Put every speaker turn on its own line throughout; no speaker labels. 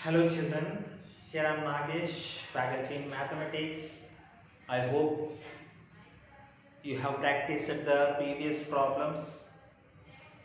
Hello children, here I am Nagesh, faculty in mathematics. I hope you have practiced the previous problems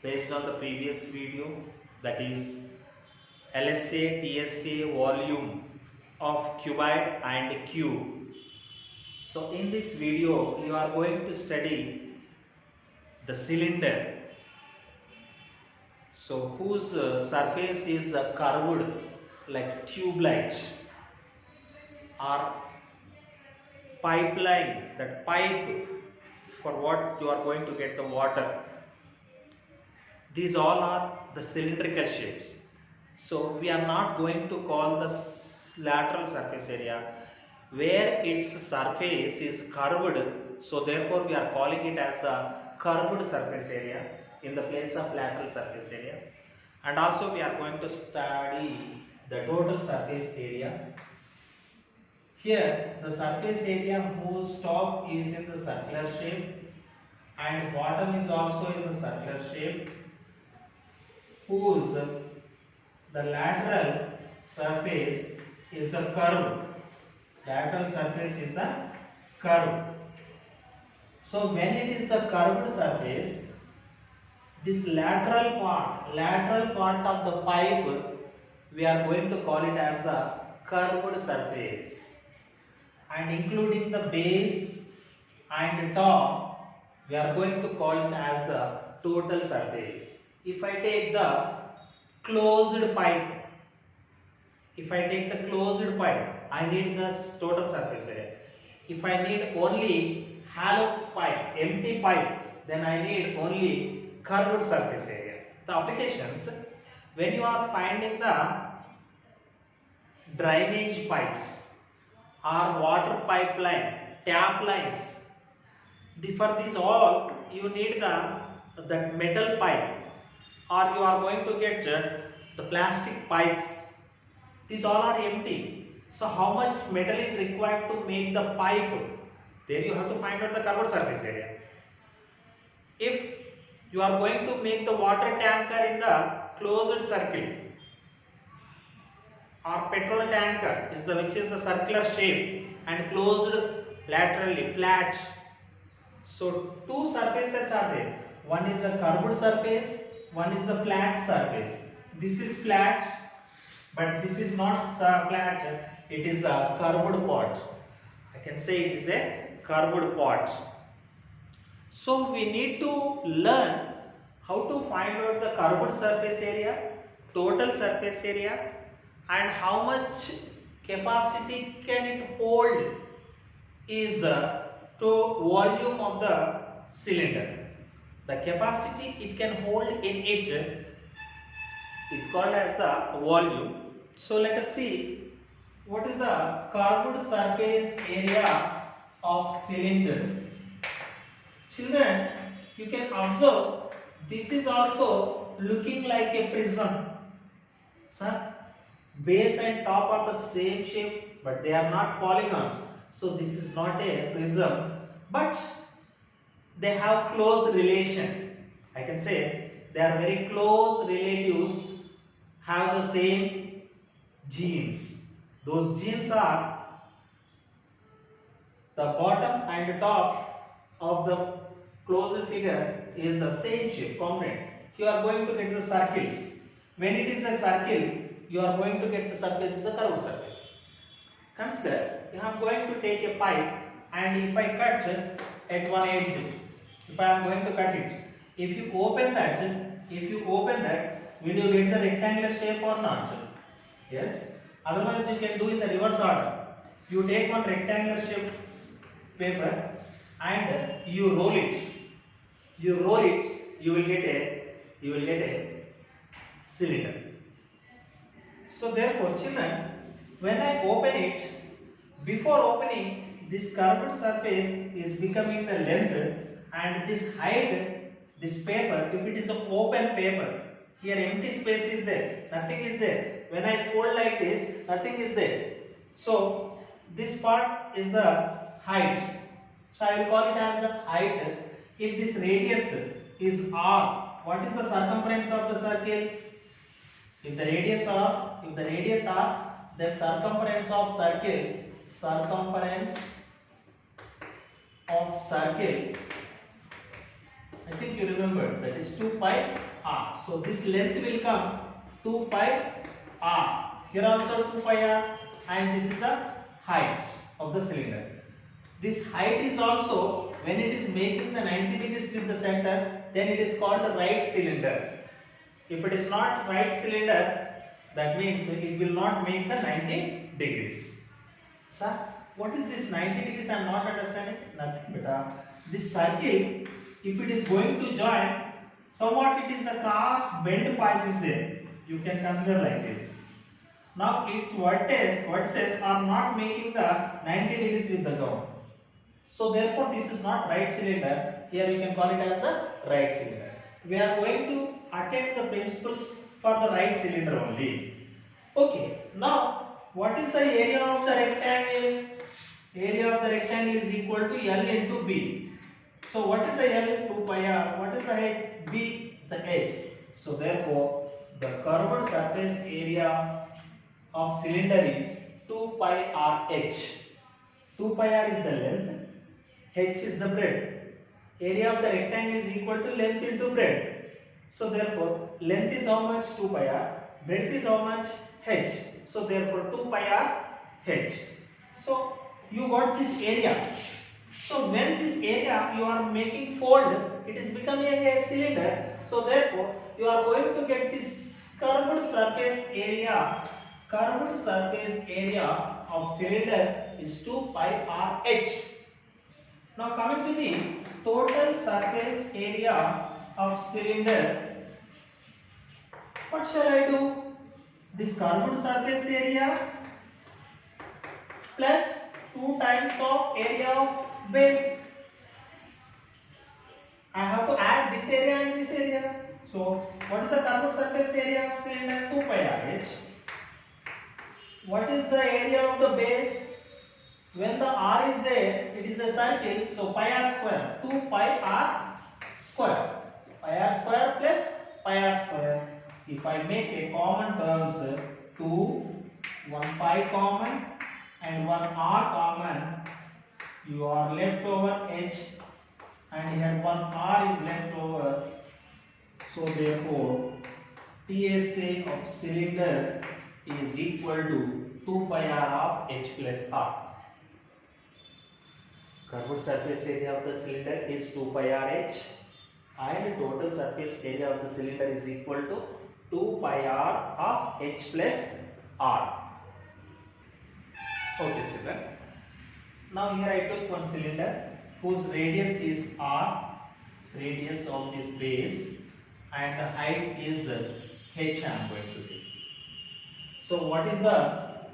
based on the previous video, that is LSA TSA volume of cuboid and cube. So in this video you are going to study the cylinder, so whose surface is curved like tube light or pipeline, that pipe for what you are going to get the water. These all are the cylindrical shapes. So we are not going to call the lateral surface area where its surface is curved. So therefore we are calling it as a curved surface area in the place of lateral surface area. And also we are going to study the total surface area. Here the surface area whose top is in the circular shape and bottom is also in the circular shape, whose the lateral surface is the curve. Lateral surface is the curve. So when it is the curved surface, this lateral part of the pipe, we are going to call it as the curved surface. And including the base and top, we are going to call it as the total surface. If I take the closed pipe, I need the total surface area. If I need only hollow pipe, empty pipe, then I need only curved surface area. The applications, when you are finding the drainage pipes or water pipeline, tap lines, for these all you need the metal pipe, or you are going to get the plastic pipes. These all are empty. So how much metal is required to make the pipe? There you have to find out the curved surface area. If you are going to make the water tanker in the closed circle, or petrol tanker which is the circular shape and closed laterally, flat. So two surfaces are there. One is the curved surface, one is the flat surface. This is flat, but this is not flat. It is the curved part. I can say it is a curved part. So we need to learn how to find out the curved surface area, total surface area, and how much capacity can it hold is the volume of the cylinder. The capacity it can hold in it is called as the volume. So let us see what is the curved surface area of cylinder. Children, you can observe this is also looking like a prism. Sir, base and top are the same shape, but they are not polygons. So this is not a prism, but they have close relation. I can say they are very close relatives, have the same genes. Those genes are the bottom and top of the closed figure is the same shape, component. You are going to get the circles. When it is a circle, you are going to get the surface is a curved surface. Consider, I am going to take a pipe, and if I cut at one edge, if I am going to cut it, if you open that, will you get the rectangular shape or not? Yes. Otherwise, you can do in the reverse order. You take one rectangular shape paper and you roll it. You will get a cylinder. So therefore, children, when I open it, before opening, this curved surface is becoming the length, and this height, this paper, if it is the open paper, here empty space is there, nothing is there. When I fold like this, nothing is there. So this part is the height. So I will call it as the height. If this radius is r, what is the circumference of the circle? If the radius r, then circumference of circle, I think you remember, that is 2 pi r. So this length will come 2 pi r. Here also 2 pi r, and this is the height of the cylinder. This height is also, when it is making the 90 degrees with the center, then it is called a right cylinder. If it is not right cylinder, that means it will not make the 90 degrees. Sir, what is this 90 degrees? I am not understanding. Nothing, beta. This circle, if it is going to join, somewhat it is a cross bend pipe is there. You can consider like this. Now its vertices are not making the 90 degrees with the ground. So therefore this is not right cylinder. Here you can call it as the right cylinder. We are going to attempt the principles for the right cylinder only. Okay. Now what is the area of the rectangle? Area of the rectangle is equal to L into B. So what is the L? 2 pi r. What is the H? B is the H. So therefore the curved surface area of cylinder is 2 pi r H. 2 pi r is the length, H is the breadth. Area of the rectangle is equal to length into breadth. So therefore length is how much? 2 pi r. Breadth is how much? H. So therefore 2 pi r H. So you got this area. So when this area you are making fold, it is becoming a cylinder. So therefore you are going to get this curved surface area. Curved surface area of cylinder is 2 pi r H. Now coming to the total surface area of cylinder, what shall I do? This curved surface area plus 2 times of area of base. I have to add this area and this area. So what is the curved surface area of cylinder? 2 pi r H. What is the area of the base? When the r is there, it is a circle, so pi r square, 2 pi r square. Pi r square plus pi r square. If I make a common terms, 2, 1 pi common and 1 r common, you are left over H, and here 1 r is left over. So therefore TSA of cylinder is equal to 2 pi r of H plus r. Curved surface area of the cylinder is 2 pi r H, and total surface area of the cylinder is equal to 2 pi r of H plus r. Okay children. Now here I took one cylinder whose radius is r, radius of this base, and the height is H I am going to take. So what is the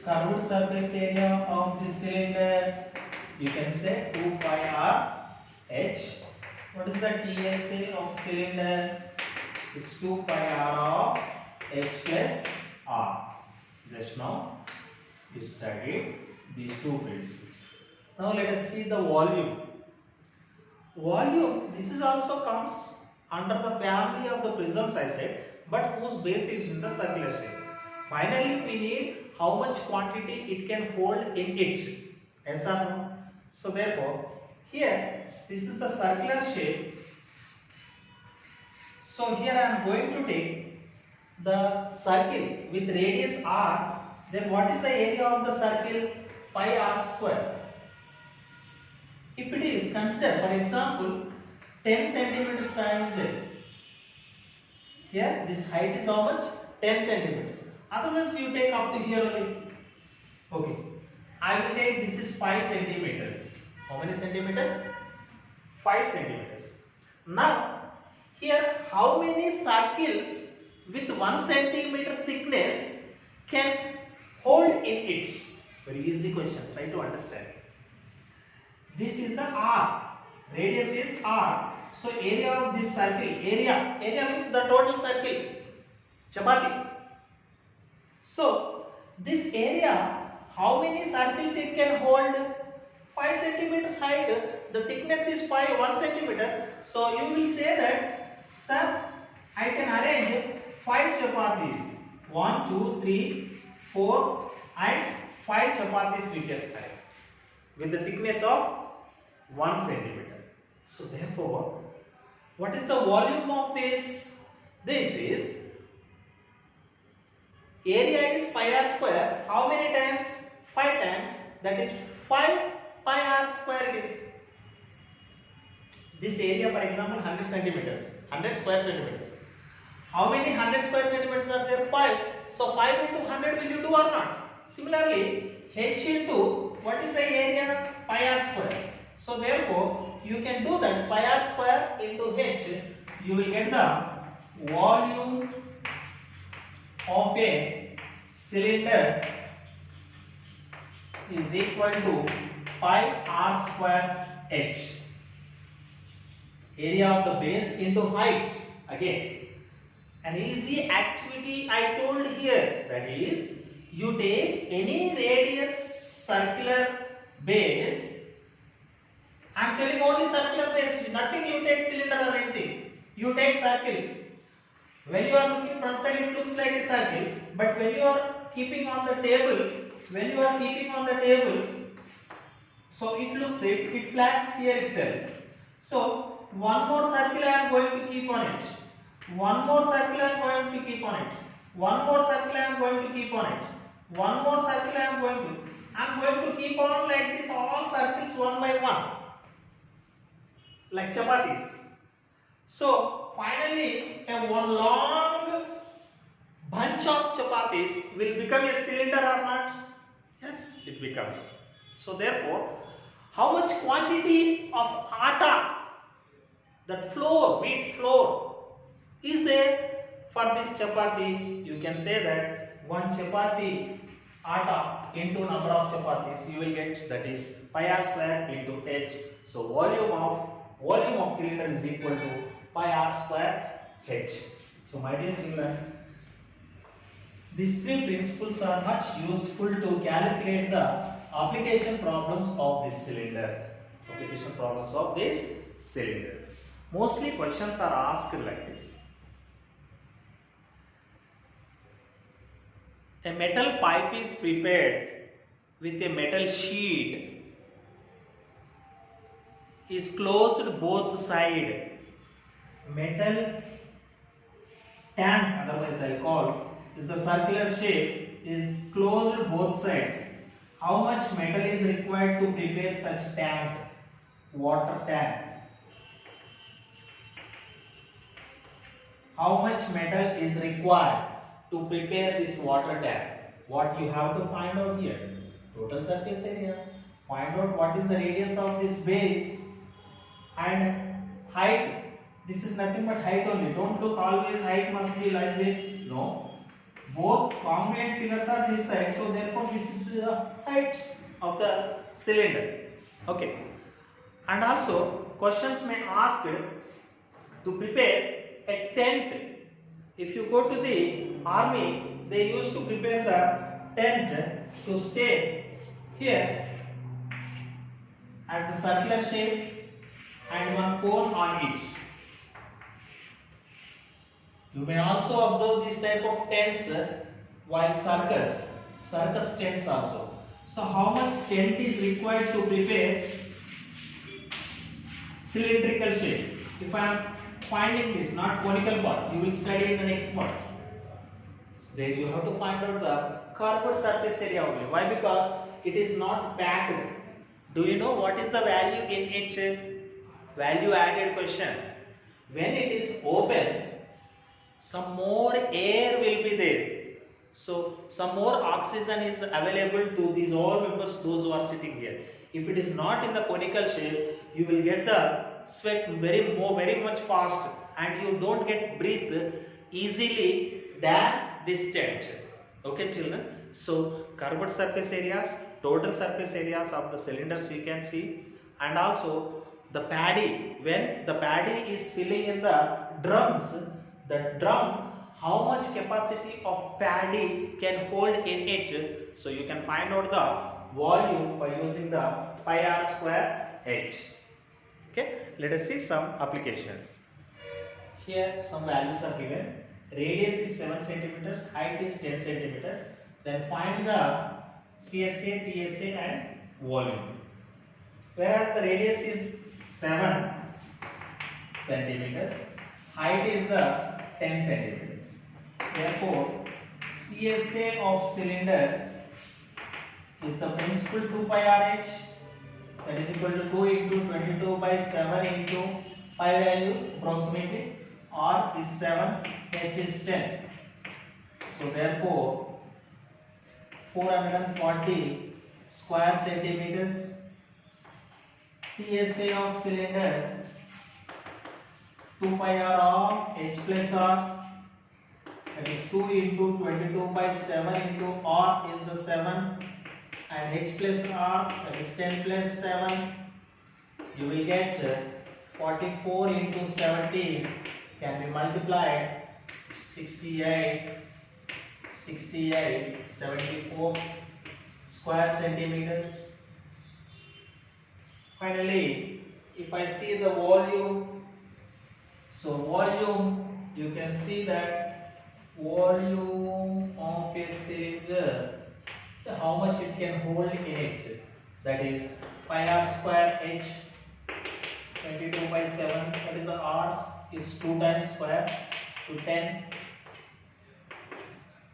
curved surface area of this cylinder? You can say 2 pi r H. What is the TSA of cylinder? Is 2 pi r of H plus r. Just now you studied these two principles. Now let us see the volume. Volume, this is also comes under the family of the prisms I said, but whose base is in the circular shape. Finally we need how much quantity it can hold in it. Yes or no? So therefore here this is the circular shape. So here I am going to take the circle with radius r. Then what is the area of the circle? Pi r square. If it is, consider for example 10 centimeters times there. Here this height is how much? 10 centimeters. Otherwise you take up to here only. Okay. I will take, this is 5 centimeters. How many centimeters? 5 centimeters. Now here how many circles with 1 centimeter thickness can hold in it? Very easy question. Try to understand. This is the r. Radius is r. So area of this circle, area means the total circle, chapati. So this area, how many circles it can hold? 5 centimeters height. The thickness is 1 centimeter. So you will say that, sir, I can arrange 5 chapatis. 1, 2, 3, 4 and 5 chapatis we can carry with the thickness of 1 centimeter. So therefore, what is the volume of this? This is area is pi r square. How many times? 5 times. That is 5 pi r square is. This area, for example, 100 centimeters, 100 square centimeters. How many 100 square centimeters are there? 5. So 5 into 100 will you do or not? Similarly, h into what is the area? Pi r square. So therefore, you can do that pi r square into h. You will get the volume of a cylinder is equal to pi r square h. Area of the base into height. Again, an easy activity I told here, that is, you take any radius circular base. I am telling only circular base, nothing you take cylinder or anything. You take circles. When you are looking front side, it looks like a circle, but when you are keeping on the table, so it looks it flats here itself. So one more circle I am going to keep on it. One more circle I am going to keep on it. One more circle I am going to keep on it. One more circle I am going to keep on like this, all circles one by one, like chapatis. So finally, one long bunch of chapatis will become a cylinder or not? Yes, it becomes. So therefore, how much quantity of atta, that flour, wheat flour, is there for this chapati? You can say that 1 chapati atta into number of chapatis, you will get, that is pi r square into h. So volume of cylinder is equal to pi r square h. So my dear children, these 3 principles are much useful to calculate the application problems of this cylinder. Cylinders. Mostly questions are asked like this. A metal pipe is prepared with a metal sheet, is closed both sides. Metal tank, otherwise I call, is a circular shape, is closed both sides. How much metal is required to prepare such tank? Water tank. How much metal is required to prepare this water tank? What you have to find out here? Total surface area. Find out what is the radius of this base and height. This is nothing but height only. Don't look always height must be like this. No. Both congruent figures are this side. So therefore this is the height of the cylinder. Okay. And also questions may ask to prepare a tent. If you go to the army, they used to prepare the tent to stay here as the circular shape and one cone on each. You may also observe this type of tents while circus tents also. So how much tent is required to prepare cylindrical shape? If I am finding this, not conical part, you will study in the next part. So there you have to find out the curved surface area only. Why? Because it is not packed. Do you know what is the value in each value added question? When it is open, some more air will be there. So some more oxygen is available to these all members, those who are sitting here. If it is not in the conical shape, you will get the sweat very much fast and you don't get breathe easily than this tent. Okay children, so curved surface areas, total surface areas of the cylinders you can see, and also the paddy, when the paddy is filling in the drums, the drum, how much capacity of paddy can hold in it. So you can find out the volume by using the pi r square h. Okay, let us see some applications. Here some values are given. radius is 7 centimeters, height is 10 centimeters. Then find the CSA, TSA and volume. Whereas the radius is 7 centimeters, height is the 10 centimeters. Therefore, CSA of cylinder is the principal 2 pi RH, that is equal to 2 into 22 by 7 into pi value approximately. R is 7, H is 10. So therefore 440 square centimeters. TSA of cylinder 2 pi R of H plus R, that is 2 into 22 by 7 into R is the 7 and H plus R, that is 10 plus 7. You will get 44 into 17 can be multiplied 68, 74 square centimeters. Finally, if I see the volume, so volume, you can see that volume of a cylinder, so how much it can hold in it, that is pi r square H 22 by 7, that is the R is 2 times square to 10,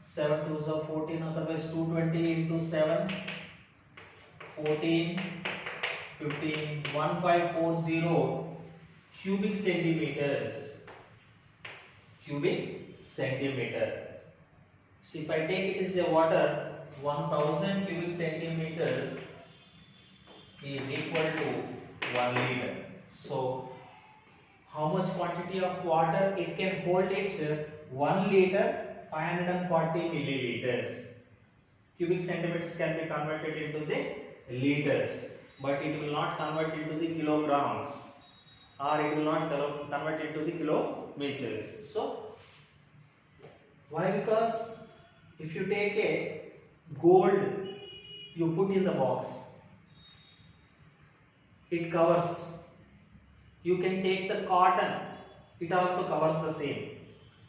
7 2s are 14, otherwise 220 into 7, 14, 15, 1540 cubic centimeters. Cubic centimeter. So if I take it as a water, 1000 cubic centimeters is equal to 1 liter. So how much quantity of water it can hold? It 1 liter 540 milliliters. Cubic centimeters can be converted into the liters, but it will not convert into the kilograms, or it will not convert into the kilometers. So why? Because if you take a gold, you put in the box, it covers. You can take the cotton, it also covers the same,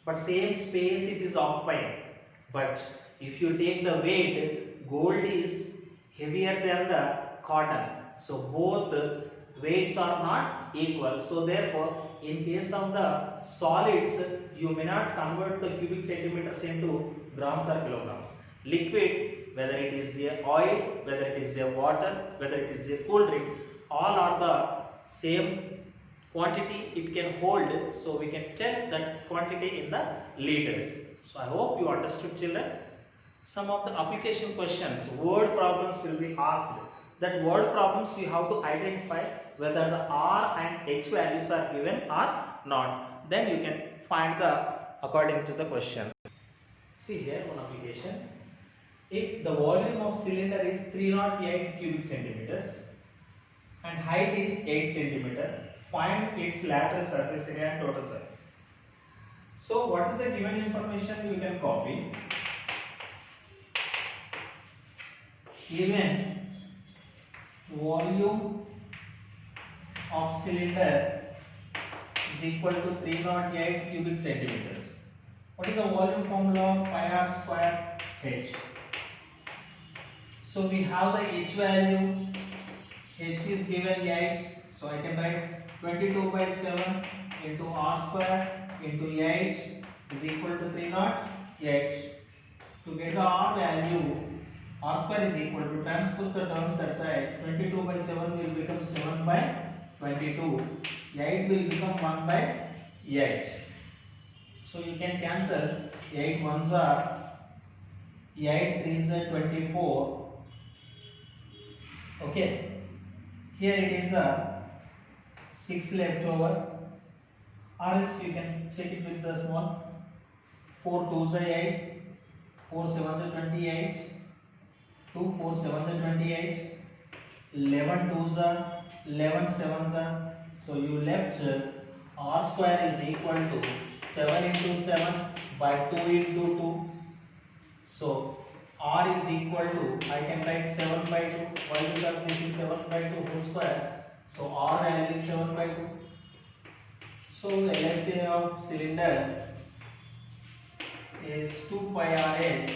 but same space it is occupying. But if you take the weight, gold is heavier than the cotton, so both weights are not equal. So therefore, in case of the solids, you may not convert the cubic centimeters into grams or kilograms. Liquid, whether it is a oil, whether it is a water, whether it is a cool drink, all are the same quantity it can hold, so we can tell that quantity in the liters. So I hope you understood, children. Some of the application questions, word problems will be asked. That word problems you have to identify whether the R and H values are given or not. Then you can find the according to the question. See here one application. If the volume of cylinder is 308 cubic centimeters and height is 8 centimeter, find its lateral surface area and total surface. So what is the given information? You can copy. Given volume of cylinder is equal to 308 cubic centimeters. What is the volume formula? Pi r square H. So we have the H value. H is given 8. So I can write 22 by 7 into r square into 8 is equal to 308. To get the r value, r square is equal to, transpose the terms that side, 22 by 7 will become 7 by 22, 8 will become 1 by 8. So you can cancel 8 ones are 8 threes are 24. Okay, here it is 6 left over, or else you can check it with the small 4 2s are 8, 4 7s are 28, 2 4 7s are 28, 11 2s are 11 7s are, so you left r square is equal to 7 into 7 by 2 into 2. So r is equal to, I can write 7 by 2. Why? Because this is 7 by 2 whole square. So r value is 7 by 2. So the LSA of cylinder is 2 pi r h,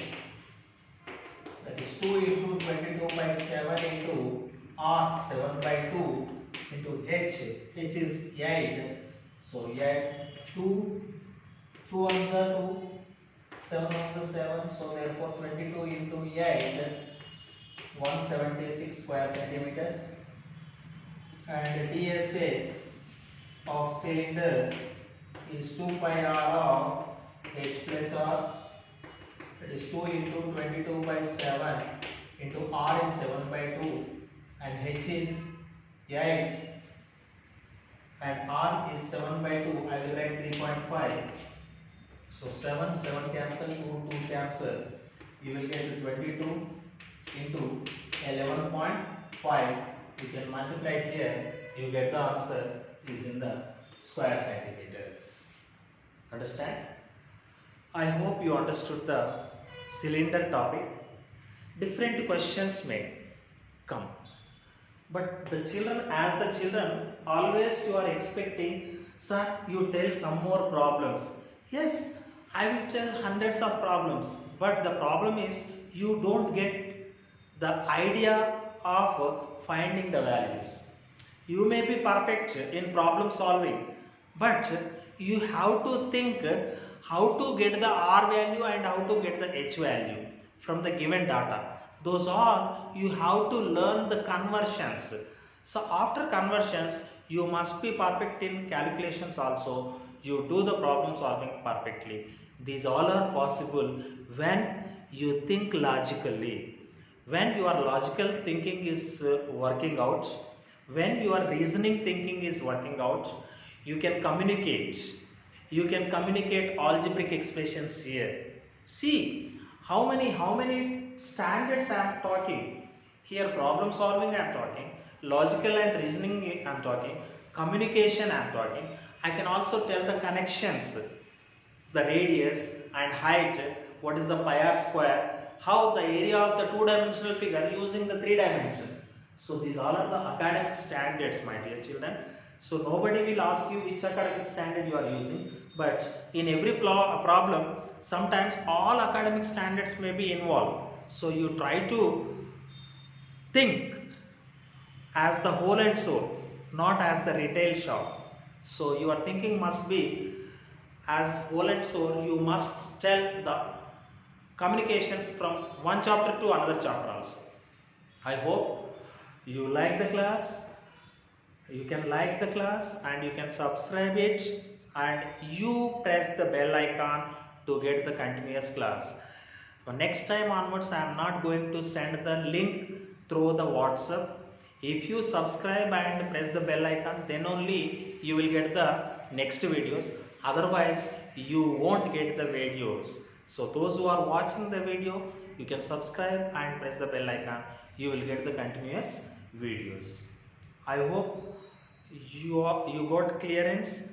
that is 2 into 22 by 7 into r 7 by 2 into h is 8. So 2 ones are 2, 7 ones are 7, so therefore 22 into 8, 176 square centimeters. And DSA of cylinder is 2 pi r of h plus r, that is 2 into 22 by 7 into r is 7 by 2 and h is 8 and r is 7 by 2. I will write 3.5. So 7 cancel, 2 cancel. You will get 22 into 11.5. You can multiply here. You get the answer is in the square centimeters. Understand? I hope you understood the cylinder topic. Different questions may come. But the children, always you are expecting, sir, you tell some more problems. Yes, I will tell hundreds of problems. But the problem is you don't get the idea of finding the values. You may be perfect in problem solving, but you have to think how to get the R value and how to get the H value from the given data. Those are, you have to learn the conversions. So after conversions, you must be perfect in calculations also. You do the problem solving perfectly. These all are possible when you think logically. When your logical thinking is working out, when your reasoning thinking is working out, you can communicate. You can communicate algebraic expressions here. See how many standards I am talking. Here problem solving I am talking, logical and reasoning I am talking, communication I am talking. I can also tell the connections, the radius and height, what is the pi r square, how the area of the two-dimensional figure using the three-dimensional. So these all are the academic standards, my dear children. So nobody will ask you which academic standard you are using, but in every problem, sometimes all academic standards may be involved. So you try to think as the whole and soul, not as the retail shop. So your thinking must be as whole and soul. You must tell the communications from one chapter to another chapter also. I hope you like the class. You can like the class and you can subscribe it and you press the bell icon to get the continuous class. Next time onwards, I am not going to send the link through the WhatsApp. If you subscribe and press the bell icon, then only you will get the next videos. Otherwise, you won't get the videos. So those who are watching the video, you can subscribe and press the bell icon. You will get the continuous videos. I hope you got clearance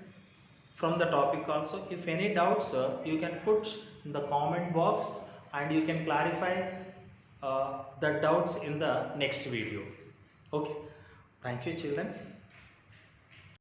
from the topic also. If any doubts, you can put in the comment box and you can clarify the doubts in the next video. Okay. Thank you, children.